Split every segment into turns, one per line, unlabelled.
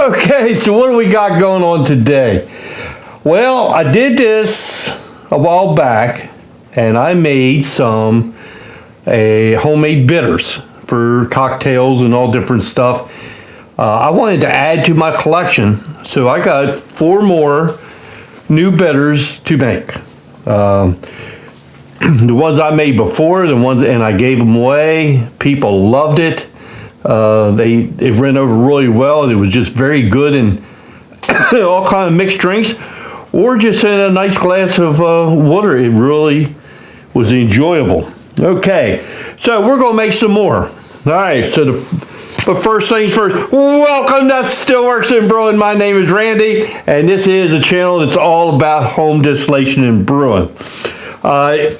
Okay, so what do we got going on today? Well, I did this a while back, and I made some homemade bitters for cocktails and all different stuff. I wanted to add to my collection, so I got 4 more new bitters to make. The ones I made before, and I gave them away. People loved it. It ran over really well. It was just very good in all kind of mixed drinks, or just in a nice glass of water. It really was enjoyable. Okay, so we're gonna make some more. All right, but first things first, welcome to Stillworks and Brewing. My name is Randy, and this is a channel that's all about home distillation and brewing.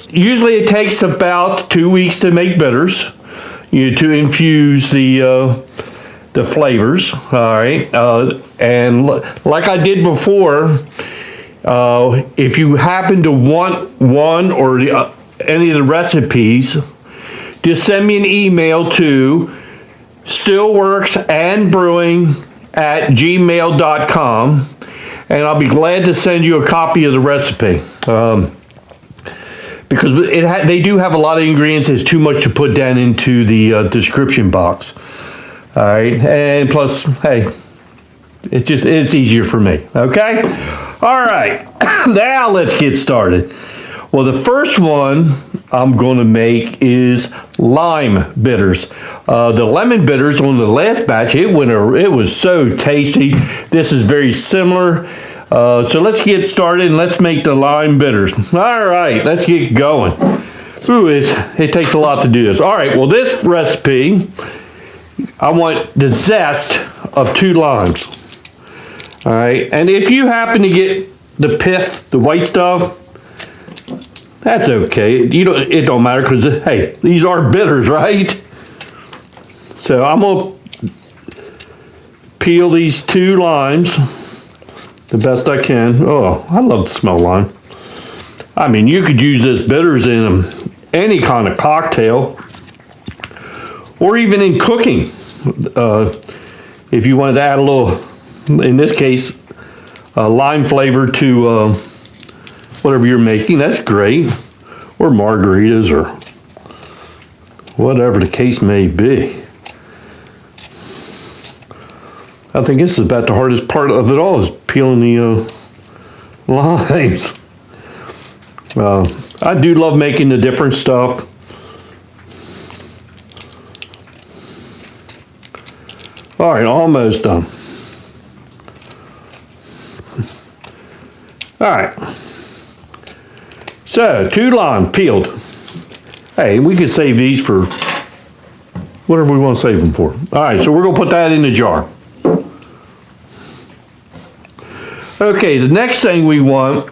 Usually it takes about 2 weeks to make bitters, to infuse the flavors. All right, and like I did before, if you happen to want one or any of the recipes, just send me an email to stillworksandbrewing@gmail.com, and I'll be glad to send you a copy of the recipe. Because they do have a lot of ingredients. There's too much to put down into the description box. All right, and plus, hey, it's easier for me. Okay, all right. Now let's get started. Well, the first one I'm going to make is lime bitters. The lemon bitters on the last batch, it was so tasty. This is very similar. So let's get started and let's make the lime bitters. All right, let's get going. Ooh, it takes a lot to do this. All right, well, this recipe, I want the zest of 2 limes. All right, and if you happen to get the pith, the white stuff, that's okay. It don't matter, because hey, these are bitters, right? So I'm gonna peel these 2 limes the best I can. Oh, I love the smell of lime. I mean, you could use this bitters in any kind of cocktail, or even in cooking. If you wanted to add a little, in this case, lime flavor to whatever you're making, that's great. Or margaritas, or whatever the case may be. I think this is about the hardest part of it all, is peeling the limes. I do love making the different stuff. All right, almost done. All right. So, 2 limes peeled. Hey, we could save these for whatever we want to save them for. All right, so we're going to put that in the jar. Okay, the next thing we want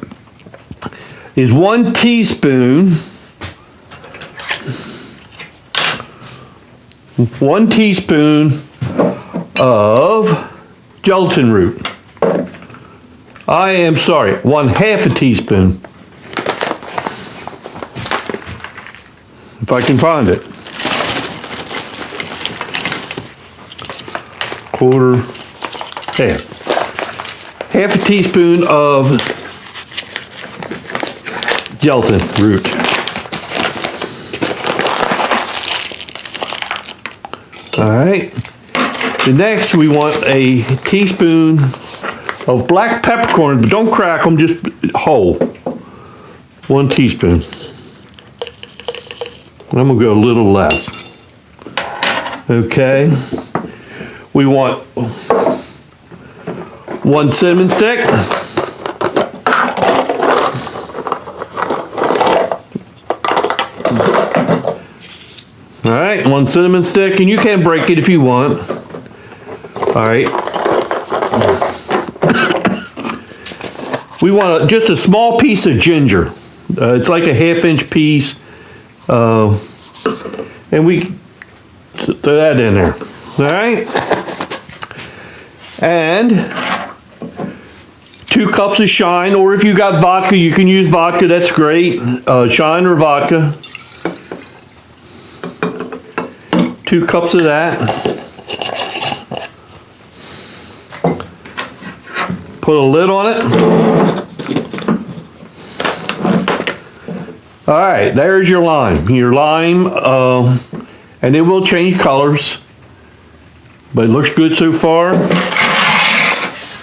is 1 teaspoon, 1 teaspoon of gelatin root. I am sorry, 1/2 a teaspoon. If I can find it. 1/4, half. 1/2 a teaspoon of gelatin root. All right. The next, we want a teaspoon of black peppercorns, but don't crack them, just whole. 1 teaspoon. I'm gonna go a little less. Okay. We want 1 cinnamon stick. All right, 1 cinnamon stick, and you can break it if you want. All right. We want just a small piece of ginger. It's like a 1/2-inch piece. And we throw that in there. All right. And 2 cups of shine, or if you got vodka, you can use vodka. That's great. Shine or vodka. 2 cups of that. Put a lid on it. All right, there's your lime. And it will change colors, but it looks good so far.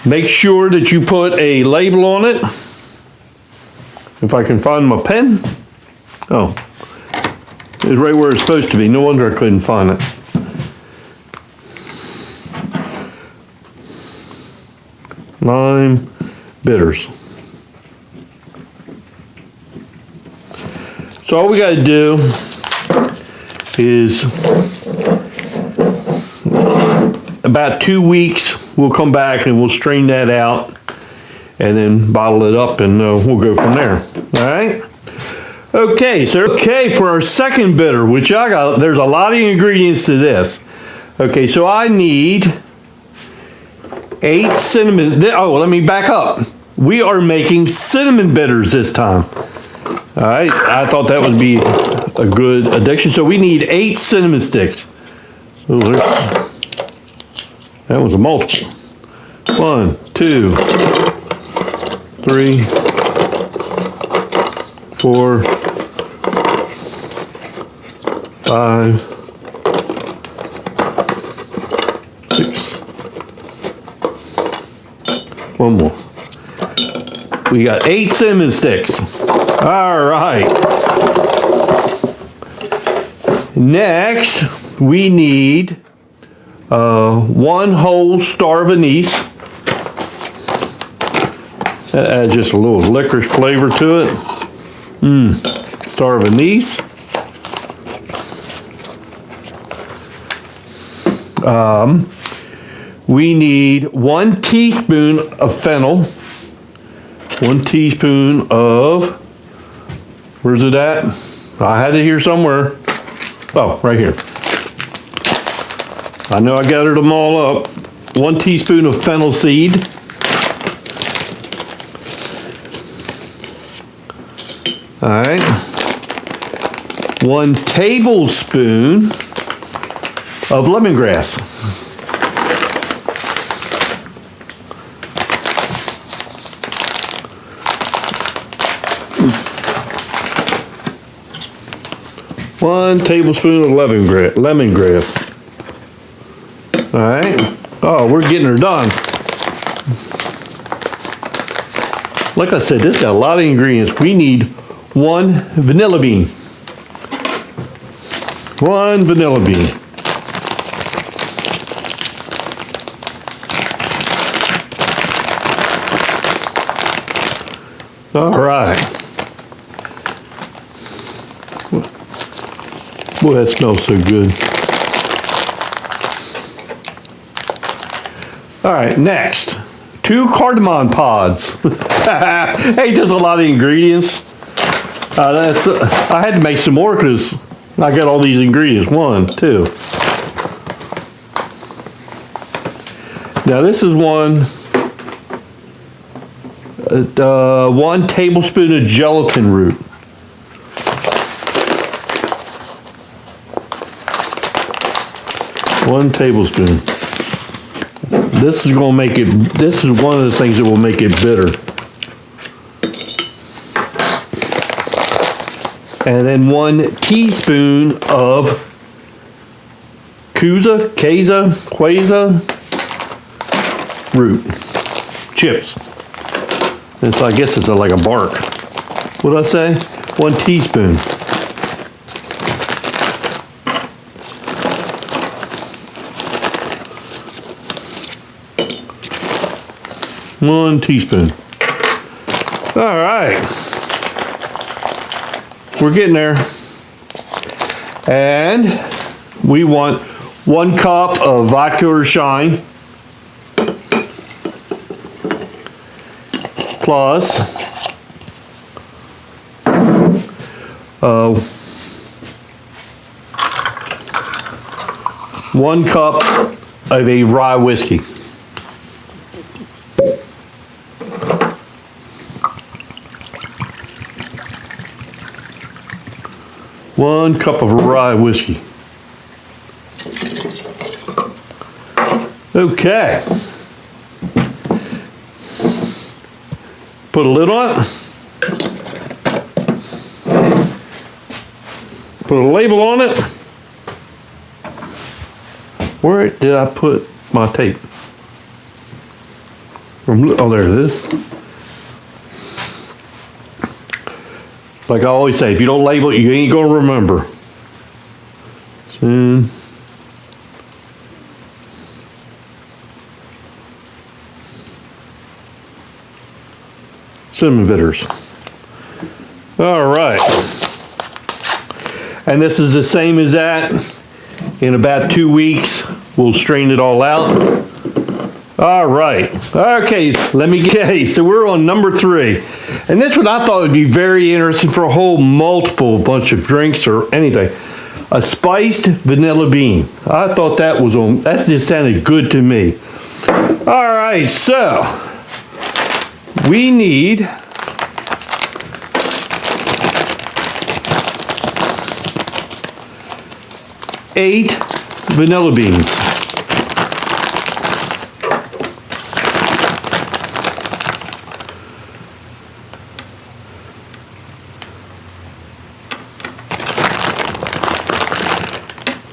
Make sure that you put a label on it. If I can find my pen. Oh, it's right where it's supposed to be. No wonder I couldn't find it. Lime bitters. So all we got to do is about 2 weeks, we'll come back and we'll strain that out and then bottle it up, and we'll go from there. All right. Okay, so for our second bitter, which there's a lot of ingredients to this. Okay, so I need 8 cinnamon. Oh, let me back up. We are making cinnamon bitters this time. All right, I thought that would be a good addition. So we need 8 cinnamon sticks. Oh, that was a multiple. 1, 2, 3, 4, 5, 6. One more. We got 8 cinnamon sticks. All right. Next, we need 1 whole star of anise. That adds just a little licorice flavor to it. Star of anise. We need 1 teaspoon of fennel. 1 teaspoon of, where's it at? I had it here somewhere. Oh, right here. I know I gathered them all up. 1 teaspoon of fennel seed. All right. 1 tablespoon of lemongrass. One tablespoon of lemongrass. All right. Oh, we're getting her done. Like I said, this got a lot of ingredients. We need 1 vanilla bean. 1 vanilla bean. All right. Boy, that smells so good. All right, next, 2 cardamom pods. Hey, there's a lot of ingredients. I had to make some more because I got all these ingredients. 1, 2. Now this is 1 tablespoon of gelatin root. 1 tablespoon. This is going to make it, this is one of the things that will make it bitter. And then 1 teaspoon of queza root chips. And so I guess it's like a bark. What did I say? 1 teaspoon. One teaspoon. All right. We're getting there. And we want 1 cup of vodka or shine. Plus 1 cup of a rye whiskey. One cup of rye whiskey. Okay. Put a lid on it. Put a label on it. Where did I put my tape? Oh, there it is. Like I always say, if you don't label it, you ain't gonna remember. Soon. Cinnamon bitters. All right. And this is the same as that. In about 2 weeks, we'll strain it all out. All right. Okay, let me get, so we're on number 3. And this one I thought would be very interesting for a whole multiple bunch of drinks or anything. A spiced vanilla bean. I thought that just sounded good to me. All right, so we need 8 vanilla beans.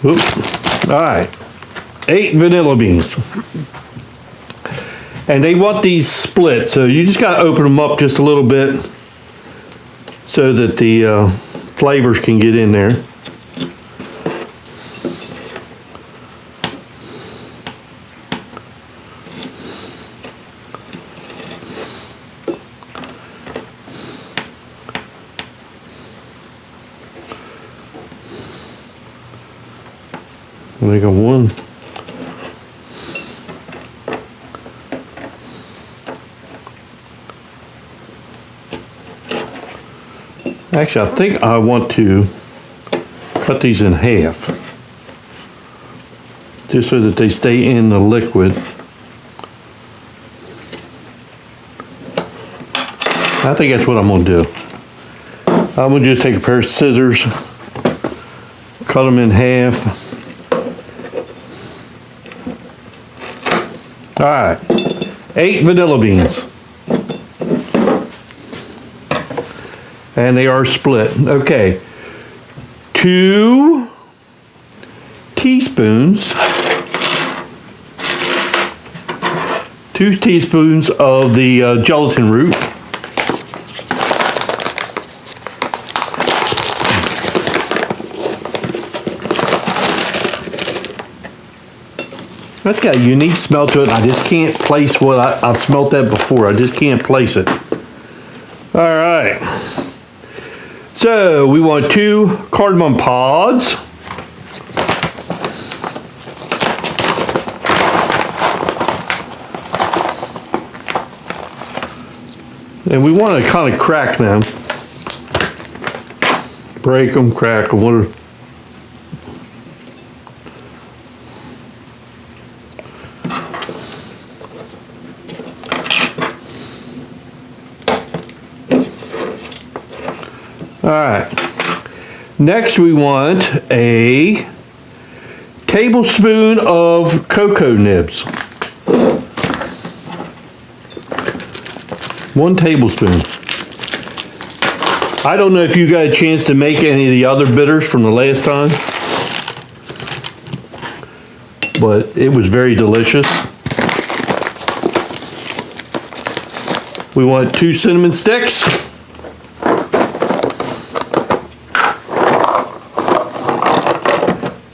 Oops. All right, 8 vanilla beans. And they want these split, so you just got to open them up just a little bit so that the flavors can get in there. I got one. Actually, I think I want to cut these in half, just so that they stay in the liquid. I think that's what I'm going to do. I'm going to just take a pair of scissors, cut them in half. All right, 8 vanilla beans. And they are split. Okay, 2 teaspoons. 2 teaspoons of the gelatin root. That's got a unique smell to it. I just can't place what I've smelt that before. I just can't place it. All right. So we want 2 cardamom pods. And we want to kind of crack them. Break them, crack them. All right, next we want a tablespoon of cocoa nibs. 1 tablespoon. I don't know if you got a chance to make any of the other bitters from the last time, but it was very delicious. We want 2 cinnamon sticks.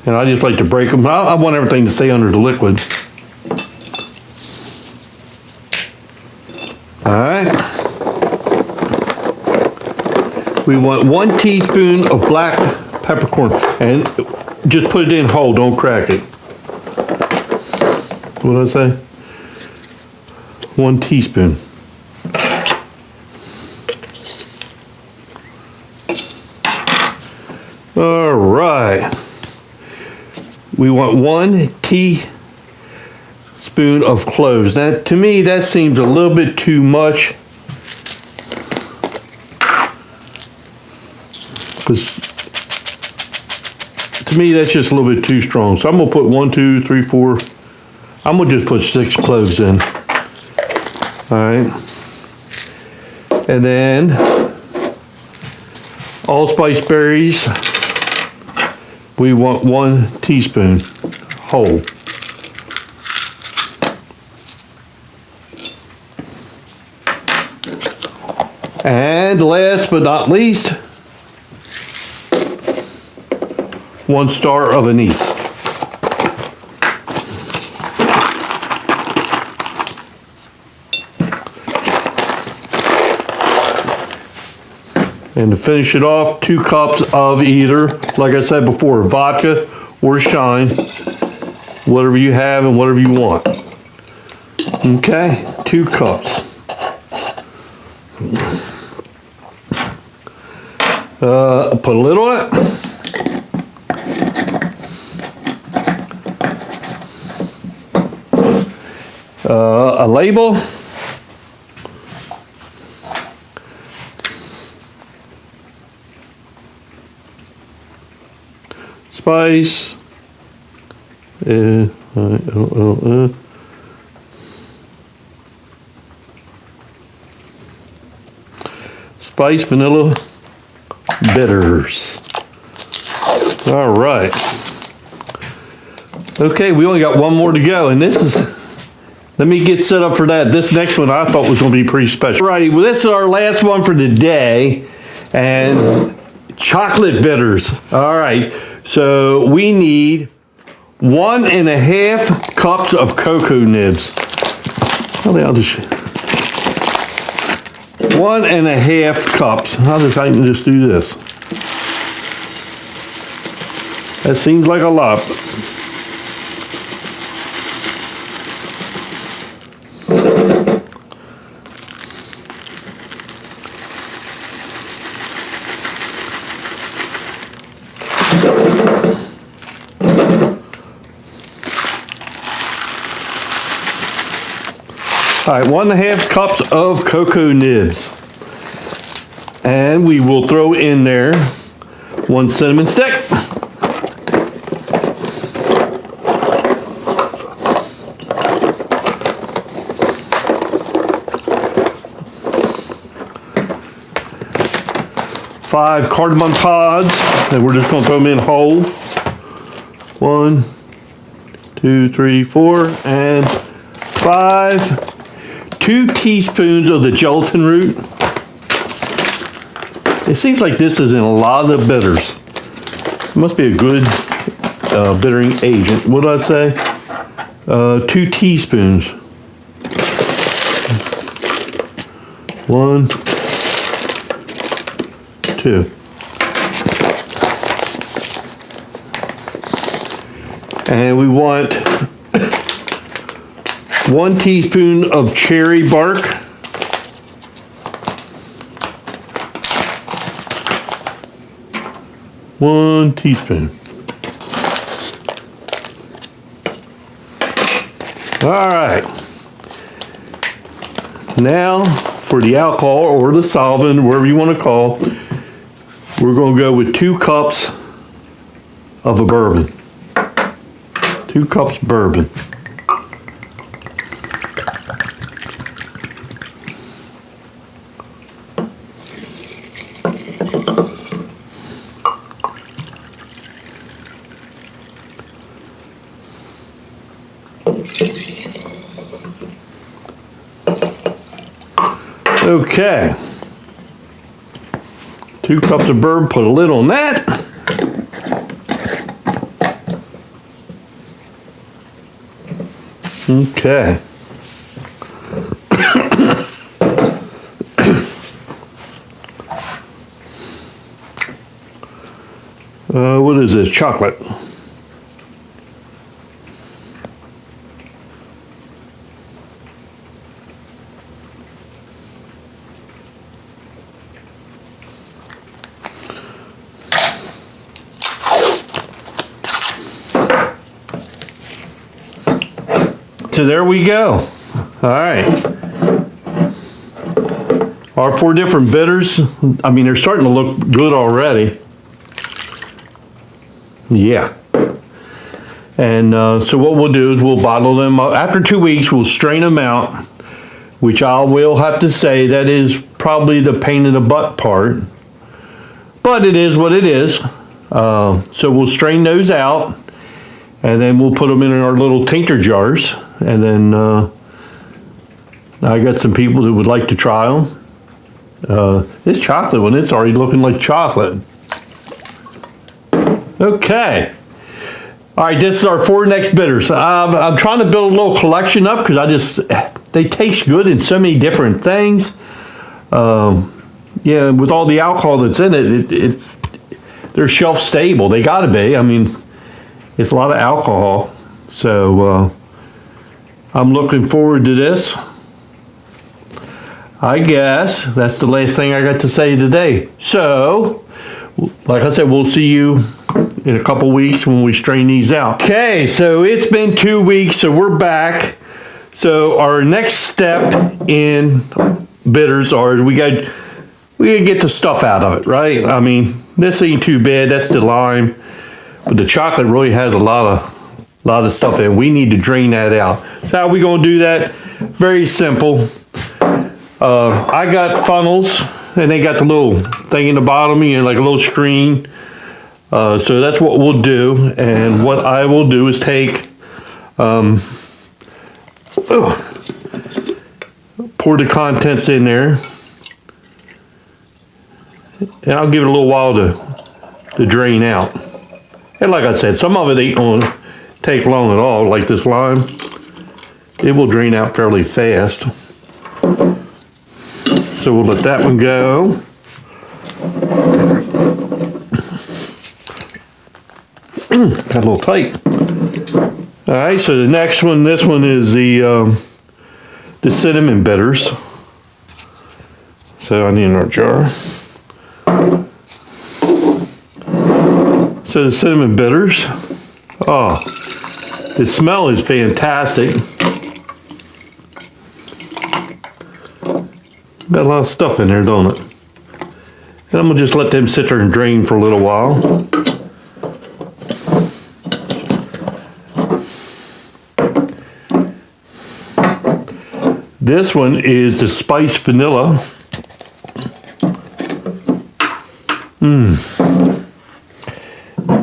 And I just like to break them. I want everything to stay under the liquid. All right. We want 1 teaspoon of black peppercorn. And just put it in whole, don't crack it. What did I say? 1 teaspoon. All right. We want 1 teaspoon of cloves. Now, to me, that seems a little bit too much. Because to me, that's just a little bit too strong. So I'm going to put 1, 2, 3, 4. I'm going to just put 6 cloves in. All right. And then allspice berries, we want 1 teaspoon whole. And last but not least, 1 star of anise. And to finish it off, 2 cups of either, like I said before, vodka or shine, whatever you have and whatever you want. Okay, 2 cups. Put a lid on it. A label. Spice. Spice, vanilla, bitters. All right. Okay, we only got 1 more to go, and this is, let me get set up for that. This next one I thought was going to be pretty special. All right, well, this is our last one for today, and chocolate bitters. All right, so we need 1.5 cups of cocoa nibs. I'll just 1.5 cups. I can just do this. That seems like a lot. All right, 1.5 cups of cocoa nibs. And we will throw in there 1 cinnamon stick. 5 cardamom pods, and we're just gonna throw them in whole. 1, 2, 3, 4, and 5. 2 teaspoons of the gelatin root. It seems like this is in a lot of the bitters. It must be a good bittering agent. What did I say? 2 teaspoons. 1, 2. And we want 1 teaspoon of cherry bark. One teaspoon. All right. Now for the alcohol or the solvent, whatever you want to call, we're going to go with 2 cups of a bourbon. 2 cups bourbon. Okay. 2 cups of bourbon, put a lid on that. Okay. What is this? Chocolate. So there we go. All right. Our 4 different bitters, I mean, they're starting to look good already. Yeah. And so what we'll do is we'll bottle them up. After 2 weeks, we'll strain them out, which I will have to say that is probably the pain in the butt part, but it is what it is. So we'll strain those out, and then we'll put them in our little tincture jars, and then I got some people that would like to try them. This chocolate one, it's already looking like chocolate. Okay. All right, this is our 4 next bitters. I'm trying to build a little collection up because they taste good in so many different things. Yeah, with all the alcohol that's in it, they're shelf stable. They got to be. I mean, it's a lot of alcohol. So I'm looking forward to this. I guess that's the last thing I got to say today. So, like I said, we'll see you in a couple weeks when we strain these out. Okay, so it's been 2 weeks, so we're back. So our next step in bitters are we gotta get the stuff out of it, right? I mean, this ain't too bad. That's the lime, but the chocolate really has a lot of stuff in it. We need to drain that out. So how are we gonna do that? Very simple. I got funnels, and they got the little thing in the bottom, like a little screen. So that's what we'll do. And what I will do is take, pour the contents in there. And I'll give it a little while to drain out. And like I said, some of it ain't gonna take long at all, like this lime. It will drain out fairly fast. So we'll let that one go. Got a little tight. All right, so the next one, this one is the cinnamon bitters. So I need another jar. So the cinnamon bitters. Oh, the smell is fantastic. Got a lot of stuff in there, don't it? And I'm gonna just let them sit there and drain for a little while. This one is the spiced vanilla.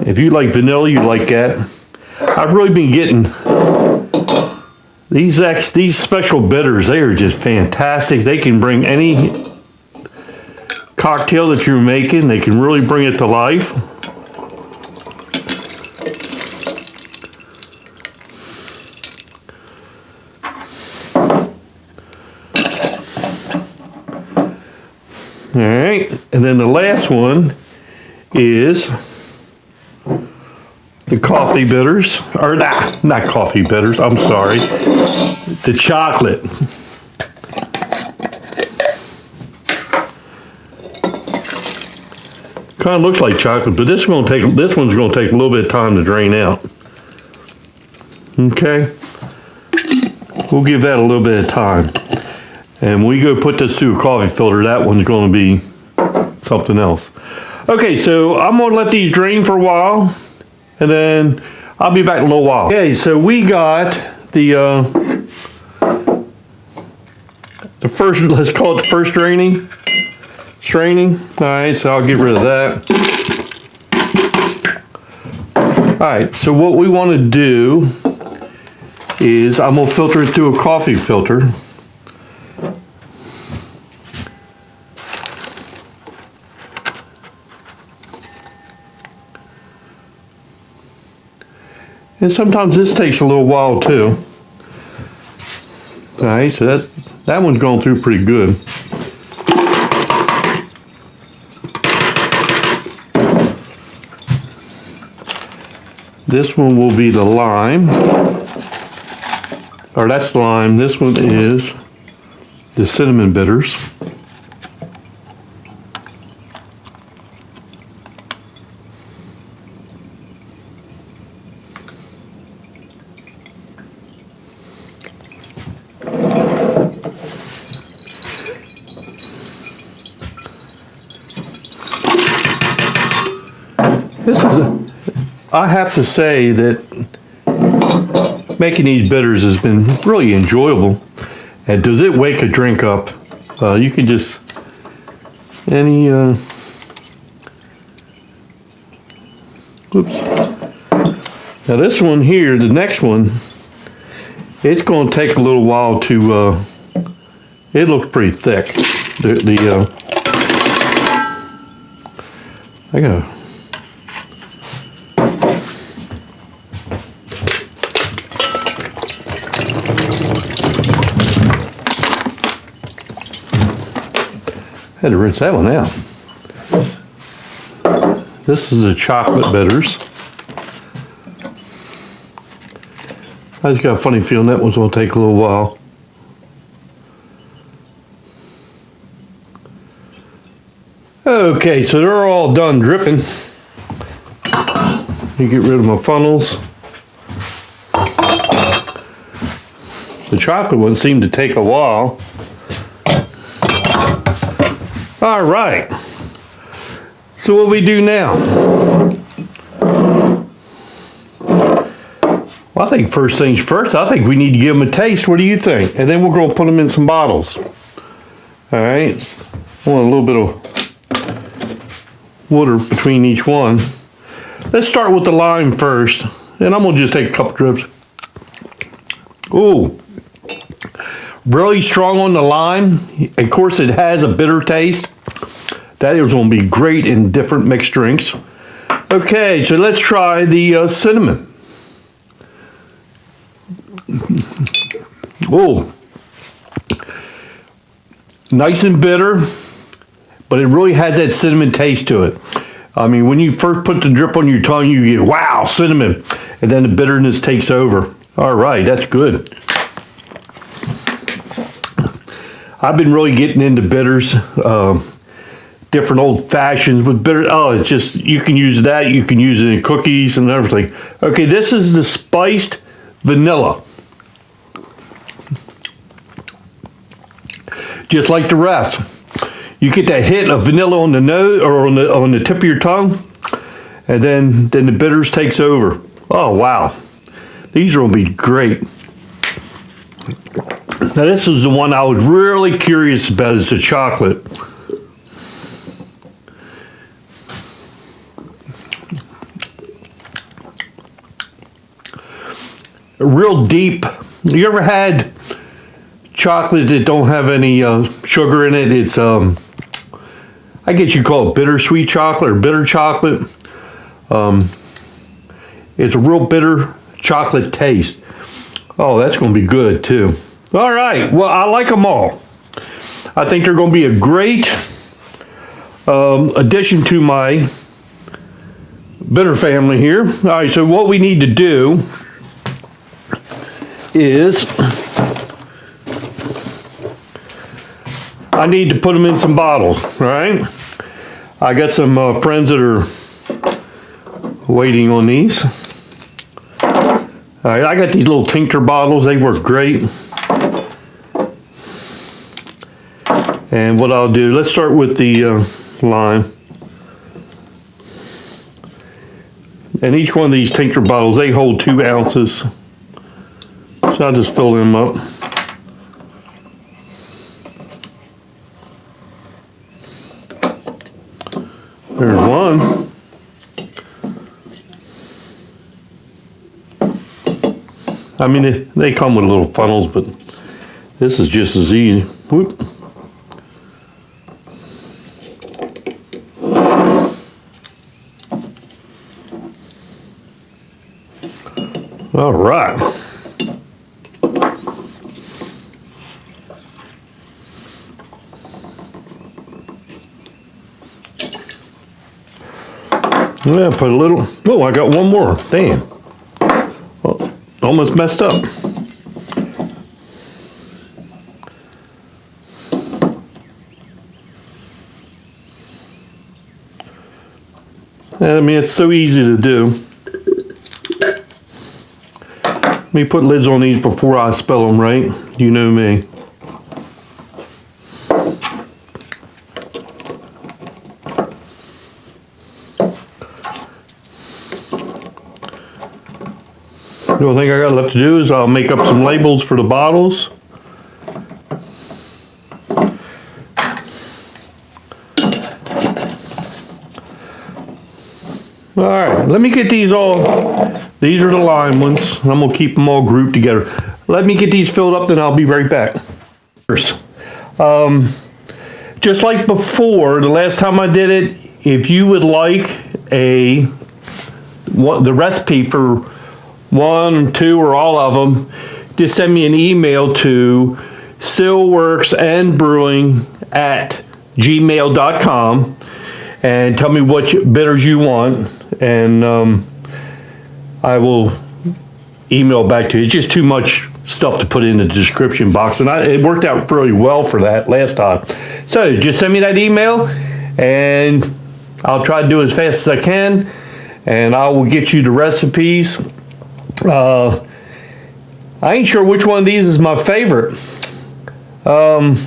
If you like vanilla, you like that. I've really been getting these special bitters. They are just fantastic. They can bring any cocktail that you're making. They can really bring it to life. All right, and then the last one is the coffee bitters, or not coffee bitters, I'm sorry, the chocolate. Kind of looks like chocolate, but this one's gonna take a little bit of time to drain out. Okay, we'll give that a little bit of time. And when we go put this through a coffee filter, that one's gonna be something else. Okay, so I'm gonna let these drain for a while, and then I'll be back in a little while. Okay, so we got the first, let's call it the first straining. All right, so I'll get rid of that. All right, so what we want to do is I'm gonna filter it through a coffee filter. And sometimes this takes a little while too. All right, so that one's going through pretty good. This one will be the lime, or that's the lime. This one is the cinnamon bitters. I have to say that making these bitters has been really enjoyable. And does it wake a drink up? You can just any, oops. Now this one here, the next one, it's going to take a little while to, it looks pretty thick. I gotta, had to rinse that one out. This is the chocolate bitters. I just got a funny feeling that one's going to take a little while. Okay, so they're all done dripping. You get rid of my funnels. The chocolate one seemed to take a while. All right. So what we do now? Well, I think first things first, I think we need to give them a taste. What do you think? And then we're going to put them in some bottles. All right. I want a little bit of water between each one. Let's start with the lime first. And I'm going to just take a couple drips. Ooh. Really strong on the lime. Of course, it has a bitter taste. That is going to be great in different mixed drinks. Okay, so let's try the cinnamon. Oh, nice and bitter, but it really has that cinnamon taste to it. I mean, when you first put the drip on your tongue, you get, wow, cinnamon, and then the bitterness takes over. All right, that's good. I've been really getting into bitters, different old fashions with bitter. Oh, it's just, you can use that. You can use it in cookies and everything. Okay, this is the spiced vanilla. Just like the rest. You get that hit of vanilla on the nose or on the tip of your tongue, and then the bitters takes over. Oh, wow. These are going to be great. Now this is the one I was really curious about, is the chocolate. Real deep. You ever had chocolate that don't have any sugar in it? It's I guess you call it bittersweet chocolate or bitter chocolate. It's a real bitter chocolate taste. Oh, that's going to be good too. All right, well, I like them all. I think they're going to be a great addition to my bitter family here. All right, so what we need to do is I need to put them in some bottles, all right? I got some friends that are waiting on these. All right, I got these little tincture bottles. They work great. And what I'll do, let's start with the lime. And each one of these tincture bottles, they hold 2 ounces. So I'll just fill them up. There's one. I mean, they come with little funnels, but this is just as easy. Whoop. All right. Yeah, put a little. Oh, I got one more. Damn. Oh, almost messed up. I mean, it's so easy to do. Let me put lids on these before I spell them right. You know me. The only thing I got left to do is I'll make up some labels for the bottles. All right, let me get these all, these are the lime ones. I'm gonna keep them all grouped together. Let me get these filled up, then I'll be right back. Just like before, the last time I did it, if you would like the recipe for one, two, or all of them, just send me an email to stillworksandbrewing@gmail.com and tell me what bitters you want, and I will email back to you. It's just too much stuff to put in the description box, and it worked out really well for that last time. So just send me that email, and I'll try to do it as fast as I can, and I will get you the recipes. I ain't sure which one of these is my favorite. I'm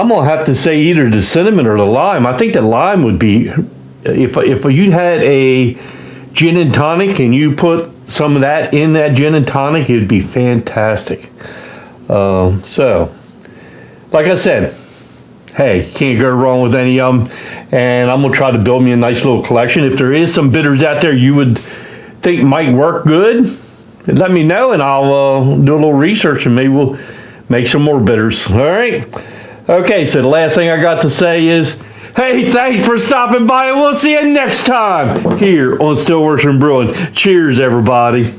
gonna have to say either the cinnamon or the lime. I think the lime would be, if you had a gin and tonic and you put some of that in that gin and tonic, it'd be fantastic. So, like I said, hey, can't go wrong with any of them. And I'm gonna try to build me a nice little collection. If there is some bitters out there you would think might work good, let me know, and I'll do a little research, and maybe we'll make some more bitters. All right. Okay, so the last thing I got to say is, hey, thanks for stopping by, and we'll see you next time here on Stillworks and Brewing. Cheers, everybody.